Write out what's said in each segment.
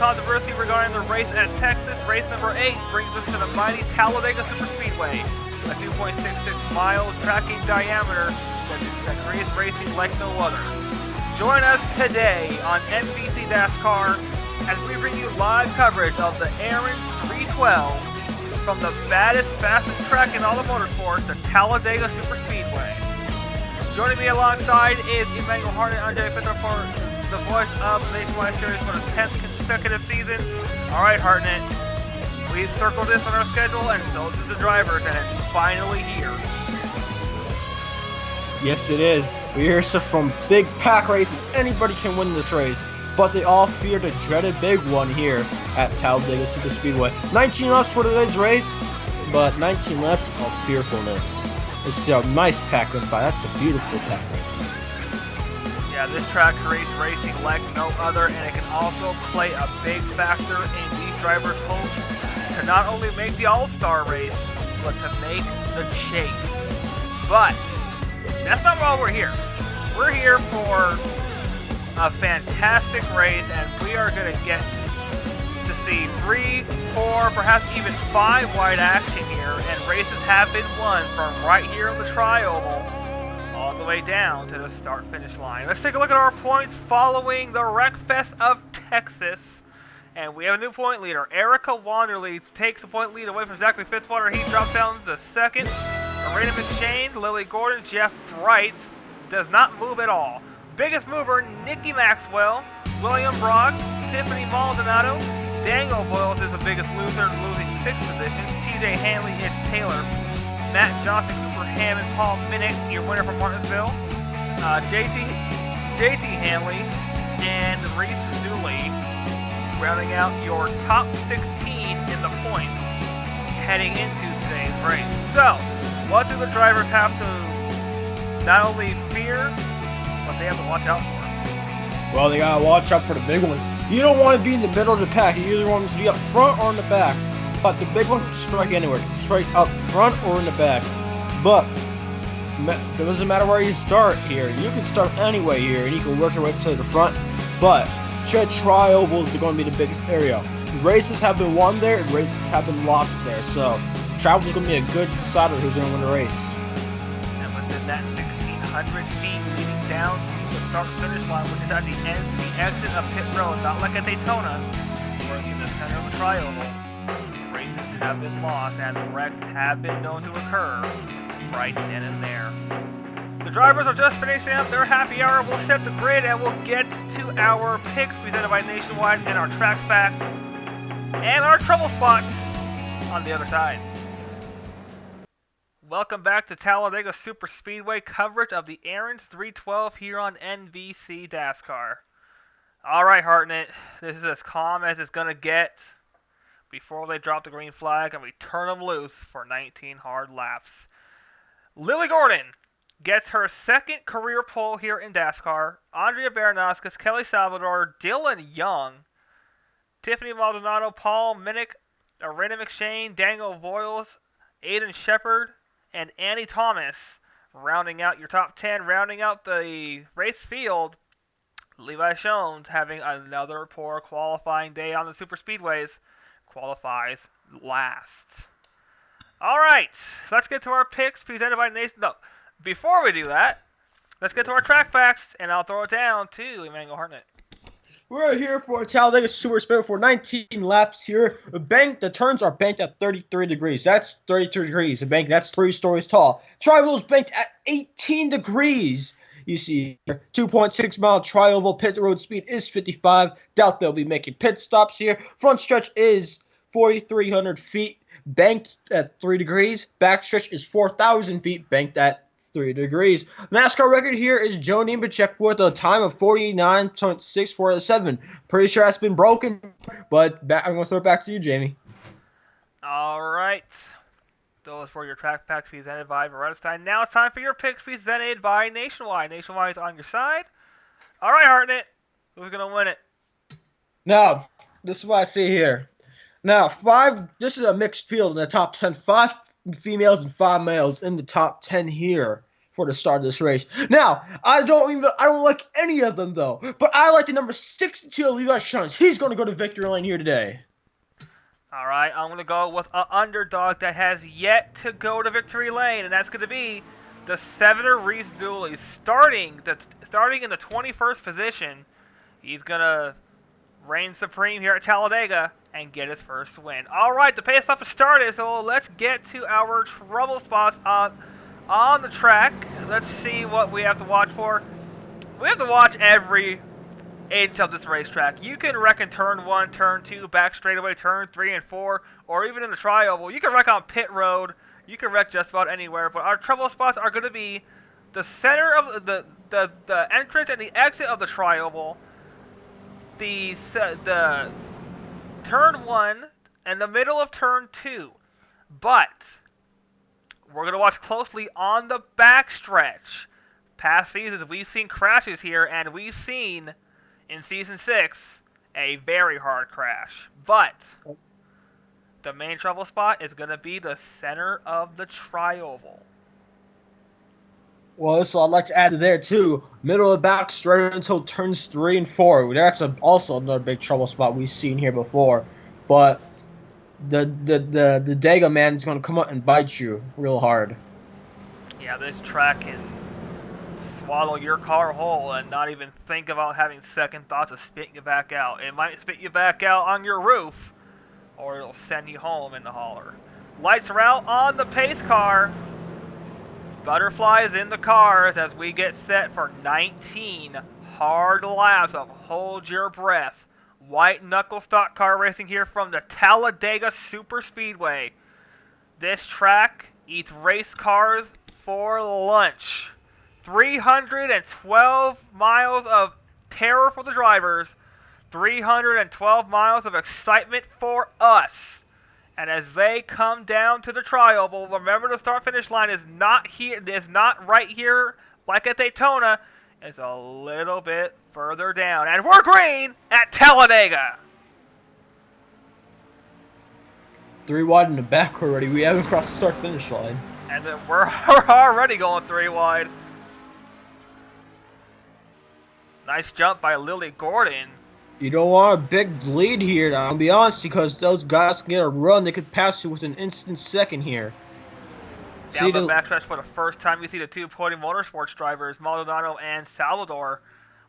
controversy regarding the race at Texas. Race number 8 brings us to the mighty Talladega Superspeedway, a 2.66-mile tracking diameter that creates racing like no other. Join us today on NBC DASCAR as we bring you live coverage of the Aaron's 312 from the baddest, fastest track in all of motorsports, the Talladega Superspeedway. Joining me alongside is Emmanuel Harnett, Andre Fitler for the voice of the Nationwide Series for the 10th consecutive season. All right, Hartnett, we circled this on our schedule, and so did the drivers, and it's finally here. Yes, it is. We hear stuff from big pack race. Anybody can win this race, but they all fear the dreaded big one here at Talladega Superspeedway. 19 laps for today's race, but 19 laps of fearfulness. This is a nice pack run by. That's a beautiful pack run. Yeah, this track creates racing like no other, and it can also play a big factor in these drivers' hopes to not only make the All-Star race, but to make the chase. But that's not why we're here. We're here for a fantastic race, and we are going to get to see 3, 4, perhaps even 5 wide action here, and races have been won from right here on the Tri-Oval all the way down to the start-finish line. Let's take a look at our points following the Wreckfest of Texas. And we have a new point leader. Erica Wanderley takes the point lead away from Zachary Fitzwater. He drops down to second. Arena McShane, Lily Gordon, Jeff Bright does not move at all. Biggest mover, Nikki Maxwell, William Brock, Tiffany Maldonado. Daniel Boyles is the biggest loser, losing 6 positions. TJ Hanley is Taylor. Matt Johnson, Cooper Hammond, Paul Minnick, your winner from Martinsville. JT Hanley and Reese Dooley rounding out your top 16 in the points heading into today's race. So, what do the drivers have to not only fear, but they have to watch out for? Well, they gotta watch out for the big one. You don't want to be in the middle of the pack. You either want them to be up front or in the back. But the big one can strike anywhere. It can strike up front or in the back. But it doesn't matter where you start here. You can start anyway here, and you can work your way to the front. But Tri-Ovals are going to be the biggest area. Races have been won there, and races have been lost there. So Tri-Oval is going to be a good decider who's going to win the race. And within that 1,600 feet leading down to the start-finish line, which is at the end, the exit of pit road, not like at Daytona, we're in the center of the Tri-Oval. Races have been lost, and the wrecks have been known to occur right then and there. The drivers are just finishing up their happy hour. We'll set the grid, and we'll get to our picks presented by Nationwide and our track facts and our trouble spots on the other side. Welcome back to Talladega Superspeedway coverage of the Aaron's 312 here on NBC DASCAR. All right, Hartnett, this is as calm as it's going to get before they drop the green flag and we turn them loose for 19 hard laps. Lily Gordon gets her second career pole here in DASCAR. Andrea Baranowskis, Kelly Salvador, Dylan Young, Tiffany Maldonado, Paul Minnick, Arena McShane, Daniel Voiles, Aiden Shepard, and Annie Thomas rounding out your top 10. Rounding out the race field, Levi Shones having another poor qualifying day on the Superspeedways. Qualifies last. All right, so let's get to our picks presented by Nation. No, before we do that, let's get to our track facts, and I'll throw it down to Emmanuel Hartnett. We're here for Talladega Superspeedway for 19 laps here. The turns are banked at 33 degrees. That's 33 degrees. The bank, that's 3 stories tall. Tri-Oval is banked at 18 degrees. You see here, 2.6-mile Tri-Oval pit road speed is 55. Doubt they'll be making pit stops here. Front stretch is 4,300 feet, banked at 3 degrees. Back stretch is 4,000 feet, banked at 3 degrees. NASCAR record here is Joe Nemechek with a time of 49.647. Pretty sure that's been broken, but I'm going to throw it back to you, Jamie. All right. Those for your track packs presented by Veredestein. Now it's time for your picks presented by Nationwide. Nationwide is on your side. All right, Hartnett. Who's going to win it? Now, this is what I see here. Now, this is a mixed field in the top 10. 5 females and 5 males in the top 10 here for the start of this race. Now, I don't like any of them though, but I like the number 62 Levi Shines. He's going to go to victory lane here today. All right, I'm going to go with an underdog that has yet to go to victory lane, and that's going to be the 7er Reese Dooley, starting in the 21st position. He's going to reign supreme here at Talladega and get his first win. All right, the pace off has started, so let's get to our trouble spots on the track. Let's see what we have to watch for. We have to watch every inch of this racetrack. You can wreck in turn 1, turn 2, back straightaway, turn 3 and 4, or even in the tri-oval. You can wreck on pit road. You can wreck just about anywhere, but our trouble spots are going to be the center of the entrance and the exit of the tri-oval, the turn 1, and the middle of turn 2. But we're going to watch closely on the backstretch. Past seasons, we've seen crashes here, and we've seen, in Season 6, a very hard crash. But the main trouble spot is going to be the center of the tri-oval. Well, so I'd like to add to there, too. Middle of the back, straight until turns 3 and 4. That's also another big trouble spot we've seen here before. But the Dega man is going to come up and bite you real hard. Yeah, this track can swallow your car whole and not even think about having second thoughts of spitting you back out. It might spit you back out on your roof, or it'll send you home in the holler. Lights are out on the pace car. Butterflies in the cars as we get set for 19 hard laps of hold your breath. White knuckle stock car racing here from the Talladega Superspeedway. This track eats race cars for lunch. 312 miles of terror for the drivers. 312 miles of excitement for us. And as they come down to the tri-oval, remember the start-finish line is not here. Is not right here like at Daytona. It's a little bit further down. And we're green at Talladega. 3 wide in the back already. We haven't crossed the start-finish line. And then we're already going 3 wide. Nice jump by Lily Gordon. You don't want a big lead here, I'll be honest, because those guys can get a run. They could pass you with an instant second here. Down the backstretch for the first time, you see the 2 Podium Motorsports drivers, Maldonado and Salvador,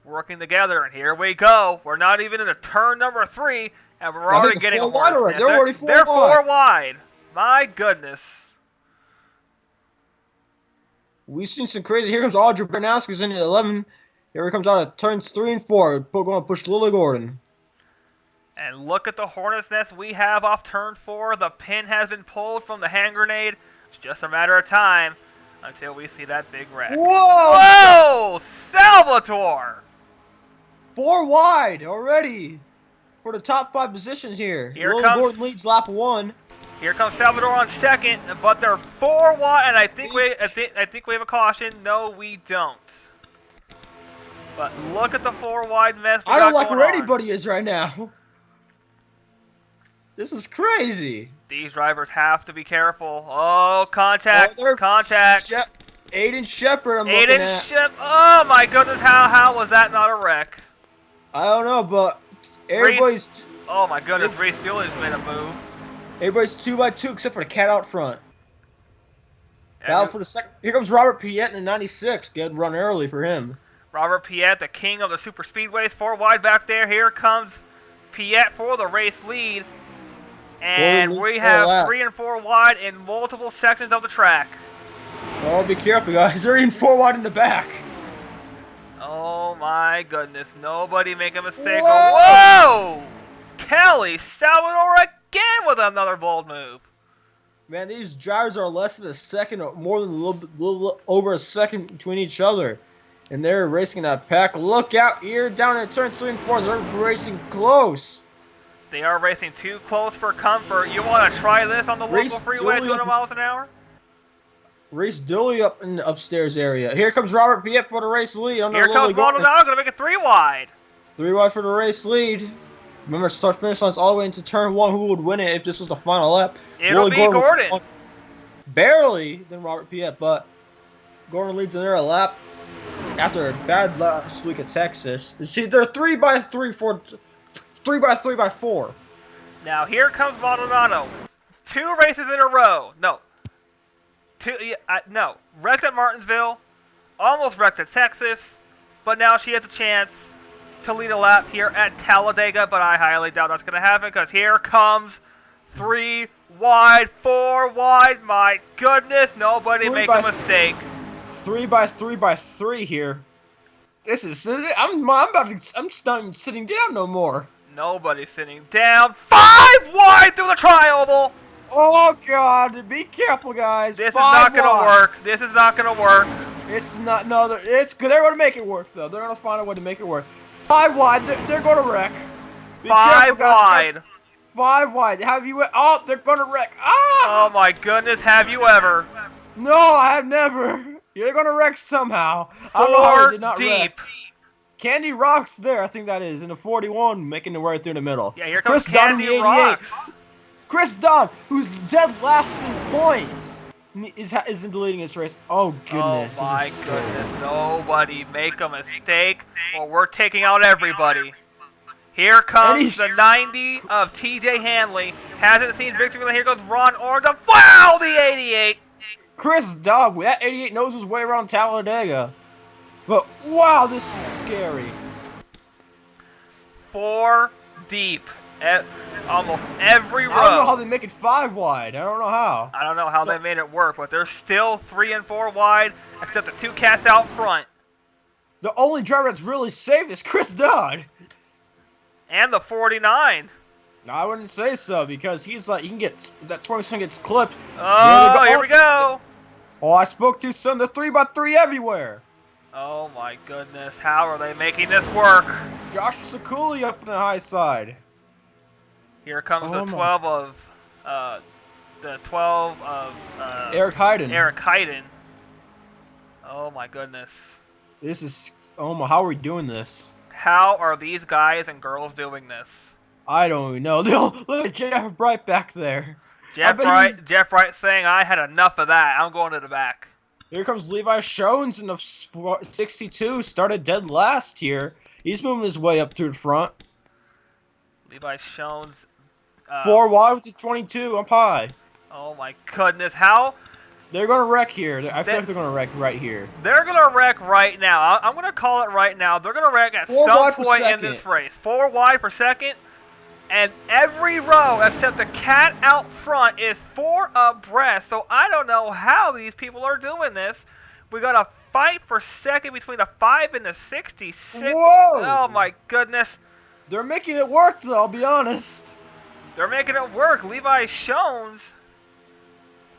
working together. And here we go. We're not even in the turn number 3, and we're already getting a horse. They're already 4 wide. They're 4 wide. My goodness. We've seen some crazy. Here comes Audrey Bernowski's in at 11. Here he comes out of turns 3 and 4. We're going to push Lily Gordon. And look at the hornet's nest we have off turn 4. The pin has been pulled from the hand grenade. It's just a matter of time until we see that big wreck. Whoa! Whoa! Salvatore! 4 wide already for the top 5 positions here. Lily Gordon leads lap 1. Here comes Salvador on second, but they're 4 wide, and I think we have a caution. No, we don't. But look at the 4 wide mess. I don't like where anybody is right now. This is crazy. These drivers have to be careful. Oh, contact! Contact! Aiden Shepard, I'm looking at. Oh my goodness! How was that not a wreck? I don't know, but everybody's. Oh my goodness! Reese Dooley's made a move. Everybody's 2x2 except for the cat out front. Now for the second. Here comes Robert Piet in the 96. Good run early for him. Robert Piet, the king of the super speedways, 4 wide back there. Here comes Piet for the race lead. And we have 3 and 4 wide in multiple sections of the track. Oh, be careful, guys. They're even 4 wide in the back. Oh, my goodness. Nobody make a mistake. Whoa! Kelly Salvador again with another bold move. Man, these drivers are less than a second, or more than a little over a second between each other. And they're racing that pack. Look out here down at turns 3 and 4. They're racing close. They are racing too close for comfort. You want to try this on the local freeway at 200 miles an hour? Reese Dooley up in the upstairs area. Here comes Robert Piet for the race lead. Here comes Maldonado, going to make it 3 wide. 3 wide for the race lead. Remember, start-finish line's all the way into turn 1. Who would win it if this was the final lap? It'll be Gordon. Barely than Robert Piet, but Gordon leads another lap after a bad last week at Texas. You see, they're 3x3 by 4. Now here comes Maldonado. 2 races in a row. No. No. Wrecked at Martinsville. Almost wrecked at Texas. But now she has a chance to lead a lap here at Talladega. But I highly doubt that's going to happen because here comes 3 wide, 4 wide. My goodness. Nobody make a mistake. 3x3 here. I'm not even sitting down no more. Nobody's sitting down. 5 wide through the tri-oval. Oh God! Be careful, guys. This is not gonna work. This is not gonna work. It's not. No, it's good. They're gonna make it work, though. They're gonna find a way to make it work. 5 wide. They're gonna wreck. Be 5 careful, guys. wide. 5 wide. Have you? Oh, they're gonna wreck. Ah! Oh my goodness! Have you ever? No, I have never. You're gonna wreck somehow. I don't know how they did not deep. wreck. Candy Rocks there, I think that is, in the 41, making it right through the middle. Yeah, here comes Chris Dunn in the Candy 88. Rocks. Chris Dunn, who's dead last in points, isn't leading this race. Oh, goodness. Oh, my goodness. Nobody make a mistake, or we're taking out everybody. Here comes the 90 of TJ Hanley. Hasn't seen victory. Here goes Ron Orda. Wow, the 88. Chris Dunn, that 88 knows his way around Talladega. But, wow, this is scary. 4 deep. Almost every row. I don't know how they make it 5 wide. I don't know how. I don't know how they made it work, but they're still 3 and 4 wide, except the 2 cats out front. The only driver that's really safe is Chris Dunn. And the 49. I wouldn't say so, because he's like, he can get, that 27 gets clipped. Oh, here we go. Oh, I spoke too soon. They're 3x3 everywhere. Oh my goodness, how are they making this work? Josh Sakuli up in the high side. Here comes the 12 of Eric Heiden. Eric Heiden. Oh my goodness. This is, oh my, how are we doing this? How are these guys and girls doing this? I don't even know. Look at Jeff Bright back there. Jeff Bright saying, I had enough of that. I'm going to the back. Here comes Levi Shones in the 62, started dead last here. He's moving his way up through the front. Levi Shones. 4 wide with the 22 up high. Oh my goodness, how? They're going to wreck here. I feel like they're going to wreck right here. They're going to wreck right now. I'm going to call it right now. They're going to wreck at some point in this race. 4 wide per second. And every row except the cat out front is 4 abreast. So I don't know how these people are doing this. We got a fight for second between the 5 and the 66. Whoa! Oh my goodness. They're making it work though, I'll be honest. They're making it work. Levi Shones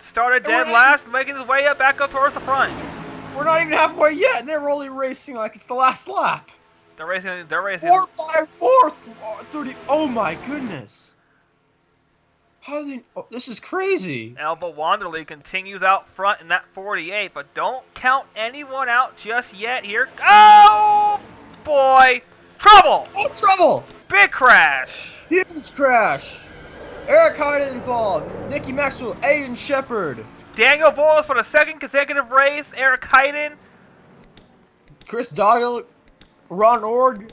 started dead last, making his way back up towards the front. We're not even halfway yet, and they're only racing like it's the last lap. They're racing. 4x4 30. Oh my goodness. How they? Oh, this is crazy. Elba Wanderley continues out front in that 48, but don't count anyone out just yet. Here, oh boy, trouble! Oh, trouble! Big crash! Huge crash. Eric Heiden involved. Nicky Maxwell, Aiden Shepard. Daniel Boyles for the 2nd consecutive race. Eric Heiden. Chris Doyle. Ron Org.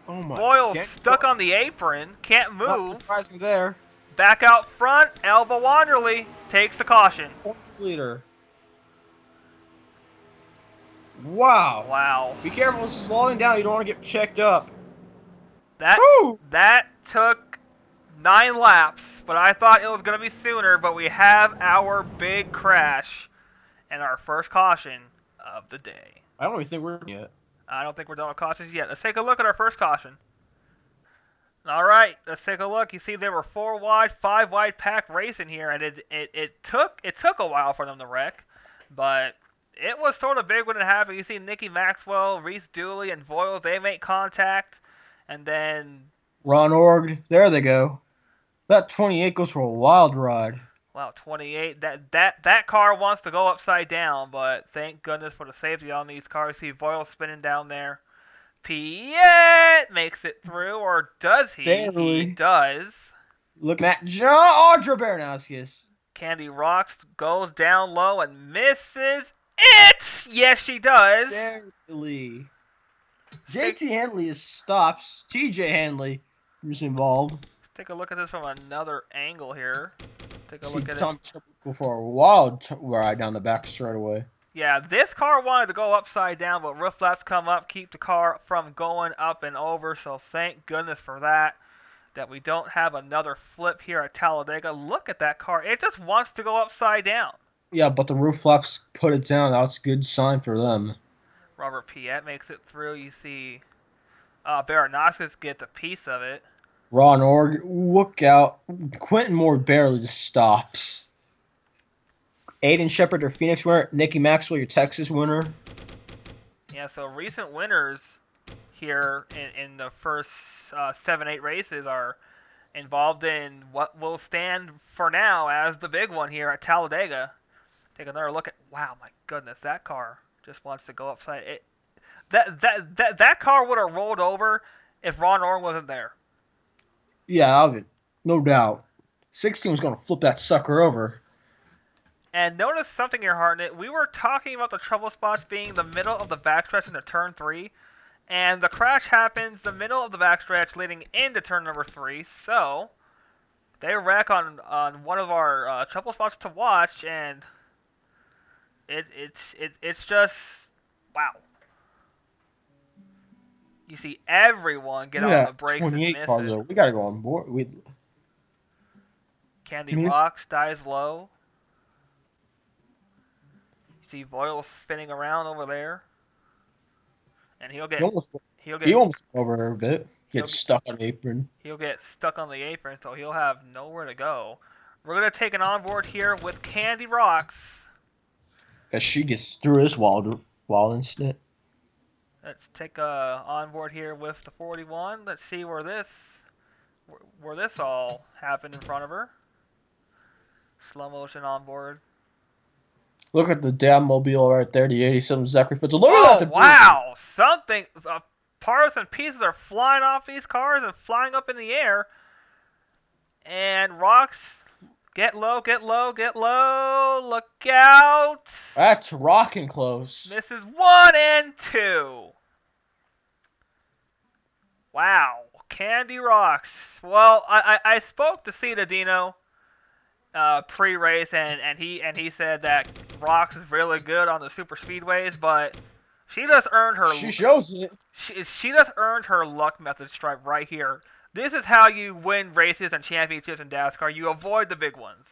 Oh my. Boyles stuck on the apron. Can't move. Not surprising there. Back out front. Elba Wanderley takes the caution. Leader. Wow. Wow. Be careful slowing down. You don't want to get checked up. That took 9 laps, but I thought it was going to be sooner, but we have our big crash and our first caution of the day. I don't even think we're yet. I don't think we're done with cautions yet. Let's take a look at our first caution. All right, let's take a look. You see there were 4 wide, 5 wide pack racing here, and it took a while for them to wreck, but it was sort of big when it happened. You see Nicky Maxwell, Reese Dooley, and Voiles, they make contact, and then Ron Org, there they go. That 28 goes for a wild ride. Wow, 28. That car wants to go upside down, but thank goodness for the safety on these cars. See Voiles spinning down there. Piet makes it through, or does he? Barely. He does. Looking at John Audra Baranowskis. Candy Rocks goes down low and misses Yes, she does. Barely. JT Handley stops. TJ Handley is involved. Let's take a look at this from another angle here. Take a See look at Tom it. Triple go for a wild ride down the back straight away. Yeah, this car wanted to go upside down, but roof flaps come up, keep the car from going up and over, so thank goodness for that. That we don't have another flip here at Talladega. Look at that car. It just wants to go upside down. Yeah, but the roof flaps put it down. That's a good sign for them. Robert Piet makes it through. You see Baranowskis gets a piece of it. Ron Org, look out. Quentin Moore barely just stops. Aiden Shepard, your Phoenix winner. Nikki Maxwell, your Texas winner. Yeah, so recent winners here in the first 7-8 races are involved in what will stand for now as the big one here at Talladega. Take another look at, wow, my goodness, that car just wants to go upside. That car would have rolled over if Ron Orr wasn't there. Yeah, Alvin, no doubt. 16 was going to flip that sucker over. And notice something here, Hartnett. We were talking about the trouble spots being the middle of the backstretch into turn 3. And the crash happens the middle of the backstretch leading into turn number 3. So, they wreck on one of our trouble spots to watch. And it's just, wow. You see everyone get on the brakes and miss car, though. We got to go on board. Candy Rocks dies low. You see Voyle spinning around over there. And he almost went over her a bit. Gets stuck on the apron. He'll get stuck on the apron, so he'll have nowhere to go. We're going to take an onboard here with Candy Rocks. As she gets through this wall incident. Let's take a onboard here with the 41. Let's see where this all happened in front of her. Slow motion onboard. Look at the damn mobile right there, the 87 Zachary Fitz. Look at that! Oh, wow! Something, parts and pieces are flying off these cars and flying up in the air. And Rocks, get low, get low, get low. Look out! That's rocking close. This is 1 and 2. Wow, Candy Rocks. Well, I spoke to Cita Dino pre-race, and he said that Rocks is really good on the super speedways, but she just earned her. She shows it. She just earned her luck method stripe right here. This is how you win races and championships in DASCAR. You avoid the big ones.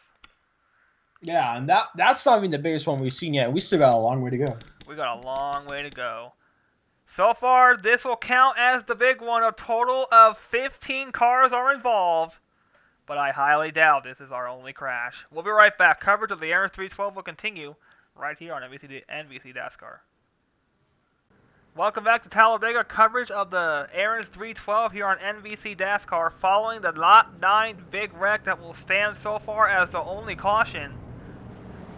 Yeah, and that's not even the biggest one we've seen yet. We still got a long way to go. We got a long way to go. So far, this will count as the big one. A total of 15 cars are involved. But I highly doubt this is our only crash. We'll be right back. Coverage of the Aaron 312 will continue right here on NBC DASCAR. Welcome back to Talladega. Coverage of the Aaron's 312 here on NBC DASCAR following the Lot 9 big wreck that will stand so far as the only caution.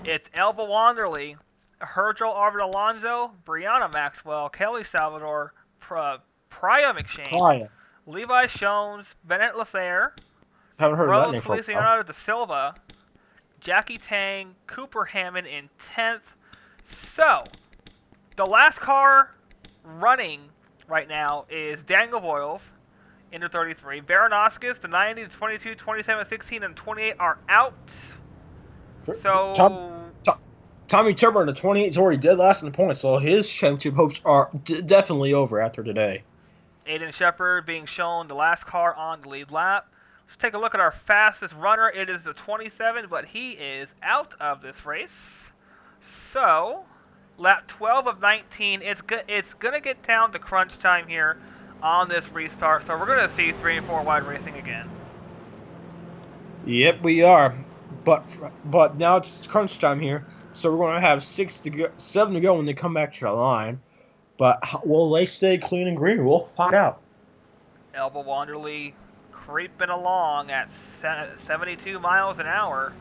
It's Elba Wanderley, Hergel Arvid Alonso, Brianna Maxwell, Kelly Salvador, Priya McShane, Levi Shones, Bennett Lathair, Haven't heard Rose that name Feliciano da Silva, Jackie Tang, Cooper Hammond in 10th. So, the last car running right now is Daniel Voiles, into 33. Baranowskis, the 90, the 22, 27, 16, and 28 are out. So, Tommy Turbo in the 28 is already dead last in the points, so his championship hopes are definitely over after today. Aiden Shepard being shown the last car on the lead lap. Let's take a look at our fastest runner. It is the 27, but he is out of this race. So, lap 12 of 19. It's going to get down to crunch time here on this restart. So we're going to see 3 and 4 wide racing again. Yep, we are. But now it's crunch time here. So we're going to have 7 to go when they come back to the line. But will they stay clean and green? We'll find out. Elba Wanderley creeping along at 72 miles an hour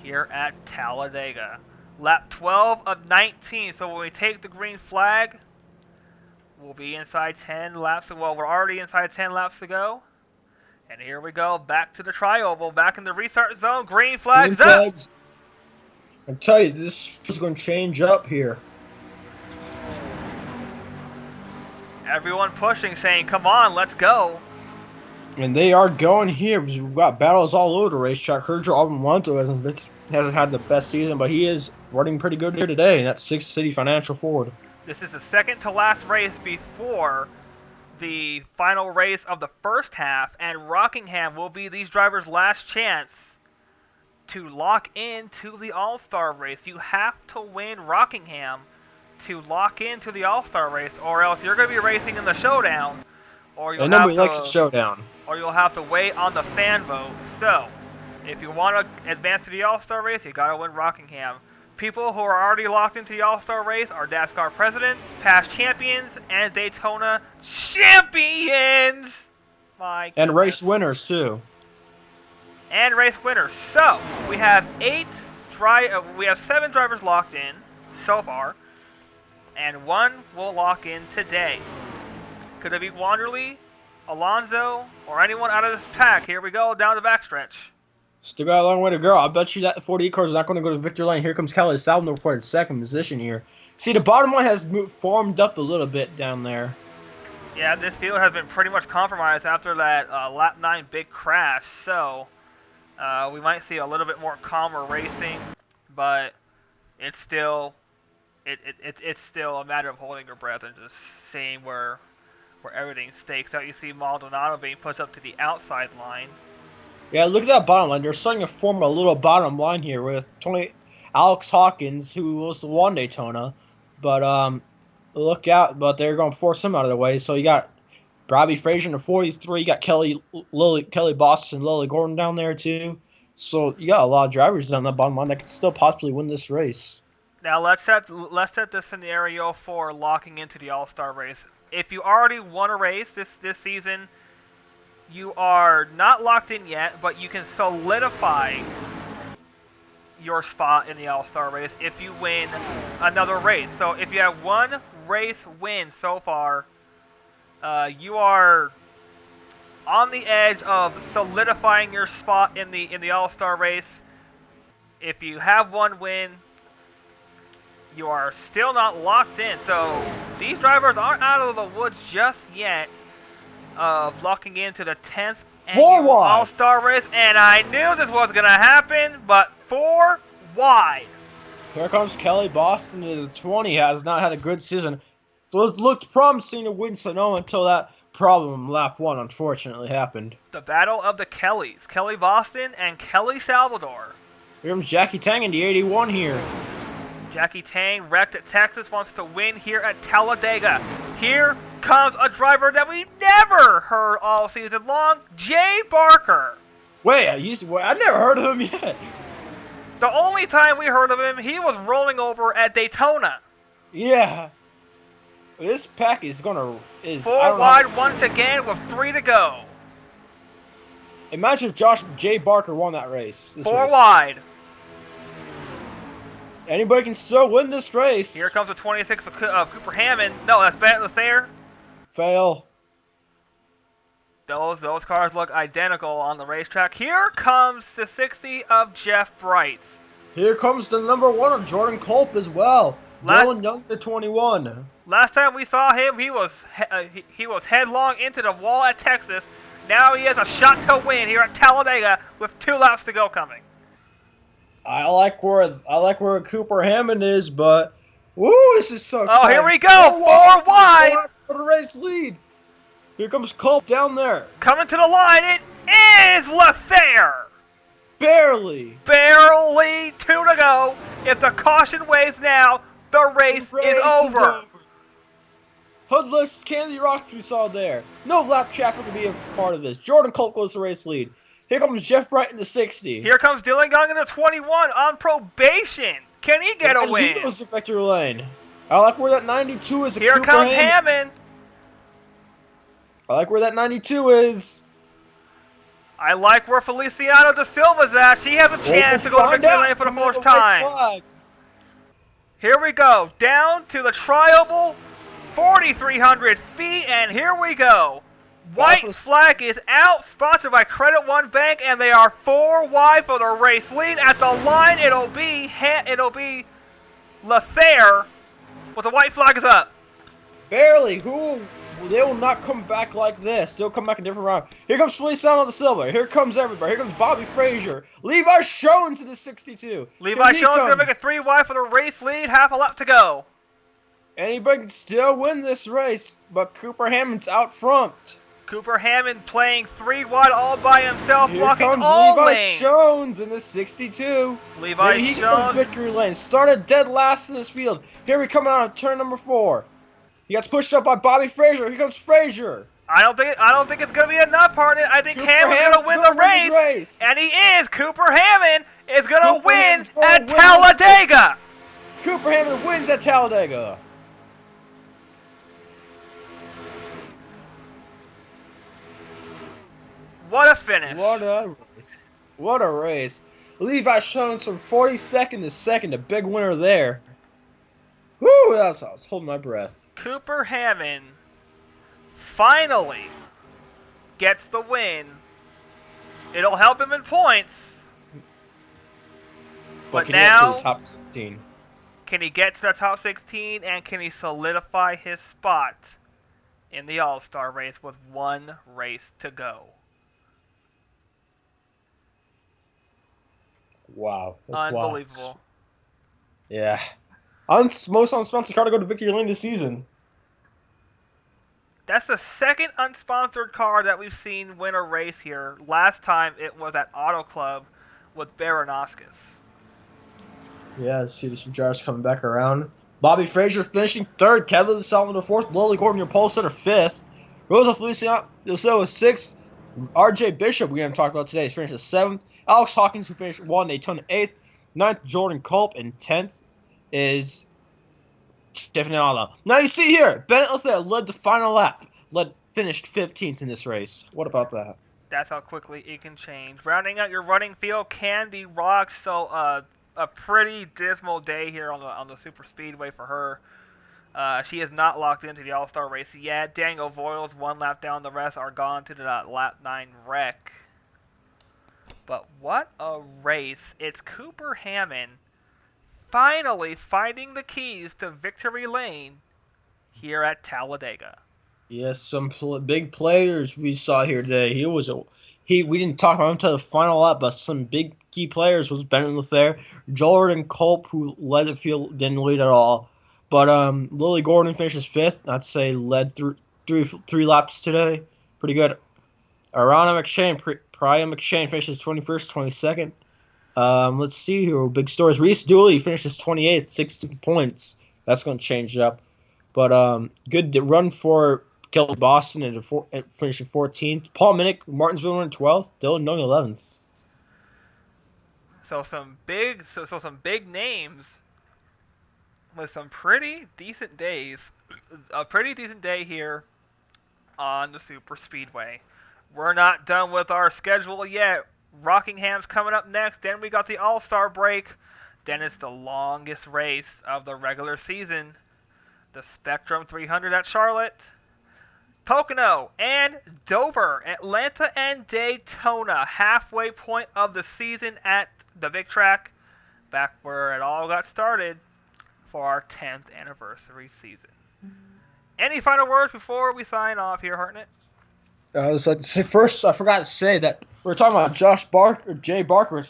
here at Talladega. Lap 12 of 19. So when we take the green flag, we'll be inside 10 laps. Well, we're already inside 10 laps to go. And here we go, back to the tri-oval, back in the restart zone. Green flags up. I tell you, this is going to change up here. Everyone pushing, saying, come on, let's go. And they are going here. We've got battles all over the racetrack. Herger Albanwanto hasn't had the best season, but he is running pretty good here today. And that's 6th City Financial Ford. This is the second to last race before the final race of the first half, and Rockingham will be these drivers' last chance to lock into the All-Star race. You have to win Rockingham to lock into the All-Star race, or else you're going to be racing in the showdown, or you'll nobody likes the showdown. Or you'll have to wait on the fan vote. So, if you want to advance to the All-Star race, you got to win Rockingham. People who are already locked into the All-Star race are DASCAR presidents, past champions, and Daytona champions. My goodness. And race winners too. And race winners. So we have 7 drivers locked in so far, and 1 will lock in today. Could it be Wanderley, Alonso, or anyone out of this pack? Here we go down the backstretch. Still got a long way to go. I bet you that 48 car is not going to go to victory lane. Here comes Kelly Salvador in second position here. See, the bottom line has formed up a little bit down there. Yeah, this field has been pretty much compromised after that lap 9 big crash. So we might see a little bit more calmer racing, but it's still it's still a matter of holding your breath and just seeing where everything stakes out. You see Maldonado being pushed up to the outside line. Yeah, look at that bottom line. They're starting to form a little bottom line here with Alex Hawkins, who won Daytona. But look out, but they're going to force him out of the way. So you got Robbie Frazier in the 43. You got Kelly Boston, Lily Gordon down there too. So you got a lot of drivers down that bottom line that could still possibly win this race. Now let's set the scenario for locking into the All-Star race. If you already won a race this season, you are not locked in yet, but you can solidify your spot in the All-Star race if you win another race. So if you have 1 race win so far, you are on the edge of solidifying your spot in the All-Star race. If you have 1 win, you are still not locked in. So these drivers aren't out of the woods just yet of locking into the 10th annual All-Star race, and I knew this was going to happen, but 4 wide. Here comes Kelly Boston in the 20, has not had a good season. So it looked promising to win Sonoma until that problem lap 1 unfortunately happened. The battle of the Kellys, Kelly Boston and Kelly Salvador. Here comes Jackie Tang in the 81 here. Jackie Tang wrecked at Texas, wants to win here at Talladega. Here comes a driver that we never heard all season long, Jay Barker. Wait, I never heard of him yet. The only time we heard of him, he was rolling over at Daytona. Yeah. This pack is gonna 4 wide once again with 3 to go. Imagine if Jay Barker won that race. 4 wide. Anybody can still win this race. Here comes the 26 of Cooper Hammond. No, that's Bennett LaFair. Fail. Those cars look identical on the racetrack. Here comes the 60 of Jeff Bright. Here comes the number 1 of Jordan Culp as well. Dylan Young to 21. Last time we saw him, he was headlong into the wall at Texas. Now he has a shot to win here at Talladega with 2 laps to go coming. I like where Cooper Hammond is, but woo, this is so exciting. Oh, here we go, 4 wide for the race lead. Here comes Culp down there. Coming to the line, it is LaFair. Barely 2 to go. If the caution waves now, the race is over. Hoodless Candy Rocks we saw there. No lap traffic to be a part of this. Jordan Culp goes to race lead. Here comes Jeff Bright in the 60. Here comes Dylan Young in the 21 on probation. Can he get a win? He goes to victory lane. I like where that 92 is. Here comes Hammond. I like where that 92 is. I like where Feliciano da Silva's at. She has a chance to go to victory lane for the first time. Here we go. Down to the triable 4,300 feet, and here we go. White flag is out, sponsored by Credit One Bank, and they are 4 wide for the race lead. At the line, it'll be Lathair, but the white flag is up. Barely. They will not come back like this. They'll come back a different round. Here comes Feliciano da Silva. Here comes everybody. Here comes Bobby Frazier. Levi Schoen to the 62. Levi Schoen's going to make it 3 wide for the race lead. Half a lap to go. Anybody can still win this race, but Cooper Hammond's out front. Cooper Hammond playing 3 wide all by himself, Here blocking comes all Levi lanes. Schoen in the 62. Levi Maybe he Schoen. comes victory lane. Started dead last in this field. Here we come out of turn number 4. He gets pushed up by Bobby Frazier. Here comes Frazier. I don't think it's going to be enough, Harden. I think Hammond's going to win the race. And he is. Cooper Hammond is going to win at Talladega. Cooper Hammond wins at Talladega. What a finish. What a race. What a race. Levi Schoen from 42nd to 2nd. A big winner there. Woo, I was holding my breath. Cooper Hammond finally gets the win. It'll help him in points. But can he now, get to the top 16? Can he get to the top 16 and can he solidify his spot in the All-Star race with 1 race to go? Wow. Unbelievable. Lots. Yeah. Most unsponsored car to go to victory lane this season. That's the second unsponsored car that we've seen win a race here. Last time it was at Auto Club with Baranowskis. Yeah, see the drivers coming back around. Bobby Frazier finishing 3rd. Kevin the Salvador 4th. Lily Gordon, your pole sitter 5th. Rosa Feliciano was 6th. RJ Bishop, we're going to talk about today, is finished 7th. Alex Hawkins, who finished 1, Daytona 8th. 9th, Jordan Culp. And 10th is Tiffany Allen. Now you see here, Bennett Lathair led the final lap. Finished 15th in this race. What about that? That's how quickly it can change. Rounding out your running field, Candy Rocks. So a pretty dismal day here on the super speedway for her. She is not locked into the All-Star race yet. Daniel Voiles 1 lap down. The rest are gone to the lap 9 wreck. But what a race. It's Cooper Hammond finally finding the keys to victory lane here at Talladega. Yes, some big players we saw here today. We didn't talk about him until the final lap, but some big key players was Bennett Lathair, Jordan Culp, who led the field, didn't lead at all. But Lily Gordon finishes 5th. I'd say led through three laps today. Pretty good. Ariana McShane, Priya McShane finishes 21st, 22nd. Let's see here. Big stories. Reese Dooley finishes 28th, 16 points. That's going to change it up. But good run for Kelly Boston and finishing 14th. Paul Minnick, Martinsville running 12th. Dylan Young 11th. So some big names with some pretty decent days. A pretty decent day here on the Super Speedway. We're not done with our schedule yet. Rockingham's coming up next. Then we got the All-Star break. Then it's the longest race of the regular season. The Spectrum 300 at Charlotte. Pocono and Dover, Atlanta and Daytona. Halfway point of the season at the big track. Back where it all got started for our 10th anniversary season. Any final words before we sign off here, Hartnett? I was like to say first, I forgot to say that we were talking about Jay Barker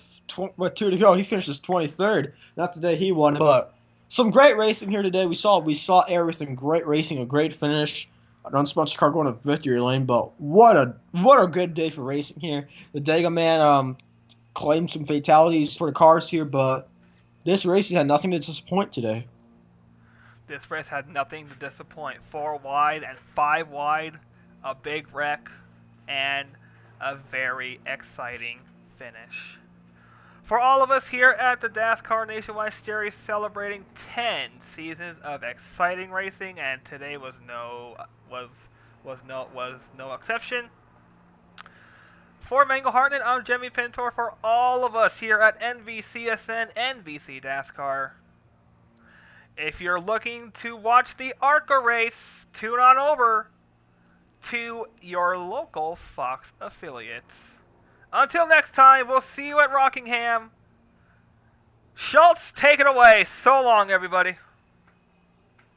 with 2 to go. He finishes 23rd. Not today he won, but some great racing here today. We saw everything. Great racing, a great finish. An unsponsored car going to victory lane, but what a good day for racing here. The Dega man claimed some fatalities for the cars here, but this racing had nothing to disappoint today. This race had nothing to disappoint. 4 wide and 5 wide, a big wreck, and a very exciting finish. For all of us here at the DASCAR Nationwide Series, celebrating 10 seasons of exciting racing, and today was no exception. For Mango Hartnett, I'm Jimmy Pintor. For all of us here at NVCSN, NBC DASCAR, if you're looking to watch the ARCA race, tune on over to your local Fox affiliates. Until next time, we'll see you at Rockingham. Schultz, take it away. So long, everybody.